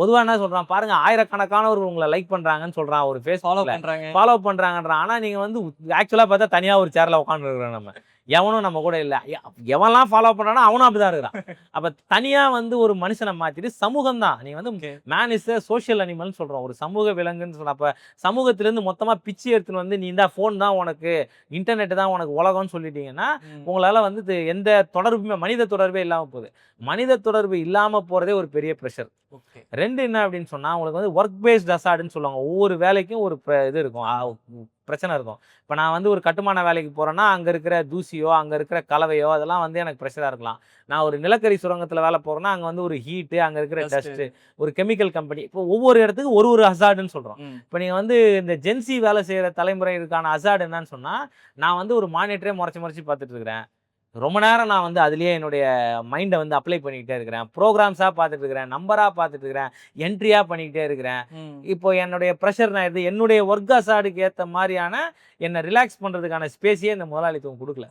பொதுவா என்ன சொல்றான் பாருங்க, ஆயிரக்கணக்கானவர்கள் உங்களை லைக் பண்றாங்கன்னு சொல்றான் ஒரு Facebookல. ஃபாலோ பண்றாங்கன்றான். ஆனா நீங்க வந்து ஆக்சுவலா பார்த்தா தனியா ஒரு சேர்ல உட்கார்ந்துருக்கிறோம் நம்ம. எவனும் நம்ம கூட இல்ல. எவன்லாம் ஃபாலோ பண்றானோ அவனும் அப்படிதான் இருக்கிறான். அப்ப தனியா வந்து ஒரு மனுஷன மாத்திட்டு சமூகம் தான். நீ வந்து மேன் இஸ் எ சோசியல் அனிமல்னு சொல்றோம். ஒரு சமூக விலங்குன்னு சொல்றோம். அப்ப சமூகத்திலிருந்து மொத்தமா பிச்சு எடுத்துன்னு வந்து நீ இந்தா ஃபோன் தான் உனக்கு, இன்டர்நெட் தான் உனக்கு உலகம்னு சொல்லிட்டீங்கன்னா, உங்களால வந்து எந்த தொடர்புமே மனித தொடர்பே இல்லாம போகுது. மனித தொடர்பு இல்லாம போறதே ஒரு பெரிய பிரஷர். 2 என்ன அப்படின்னு சொன்னா, உங்களுக்கு வந்து வொர்க் பேஸ்ட் அசார்ட்ன்னு சொல்லுவாங்க. ஒவ்வொரு வேலைக்கும் ஒரு இது இருக்கும். பிரச்சனை இருக்கும். இப்ப நான் வந்து ஒரு கட்டுமான வேலைக்கு போறேன்னா, அங்க இருக்கிற தூசியோ, அங்க இருக்கிற கலவையோ அதெல்லாம் வந்து எனக்கு பிரஷரா இருக்கலாம். நான் ஒரு நிலக்கரி சுரங்கத்தில வேலை போறேன்னா, அங்க வந்து ஒரு ஹீட்டு, அங்க இருக்கிற டஸ்ட்டு, ஒரு கெமிக்கல் கம்பெனி. இப்போ ஒவ்வொரு இடத்துக்கும் ஒரு ஒரு ஹசார்டுன்னு சொல்றோம். இப்ப நீங்க வந்து இந்த ஜென்சி வேலை செய்ற தலைமுறைக்கான ஹசார்ட் என்னன்னு சொன்னா, நான் வந்து ஒரு மானிட்டரே மொறச்சு மொறச்சு பார்த்துட்டு இருக்கிறேன். ரொம்ப நேரம் நான் வந்து அதிலேயே என்னுடைய மைண்ட வந்து அப்ளை பண்ணிக்கிட்டே இருக்கிறேன். புரோகிராம்ஸா பார்த்துட்டு இருக்கிறேன். நம்பரா பார்த்துட்டு இருக்கிறேன். என்ட்ரியா பண்ணிக்கிட்டே இருக்கிறேன். இப்போ என்னுடைய பிரஷர் நான் என்னுடைய வொர்க் அசார்டுக்கு ஏத்த மாரியான என்ன ரிலாக்ஸ் பண்றதுக்கான ஸ்பேஸயே இந்த முதலாளித்துவம் குடுக்கல.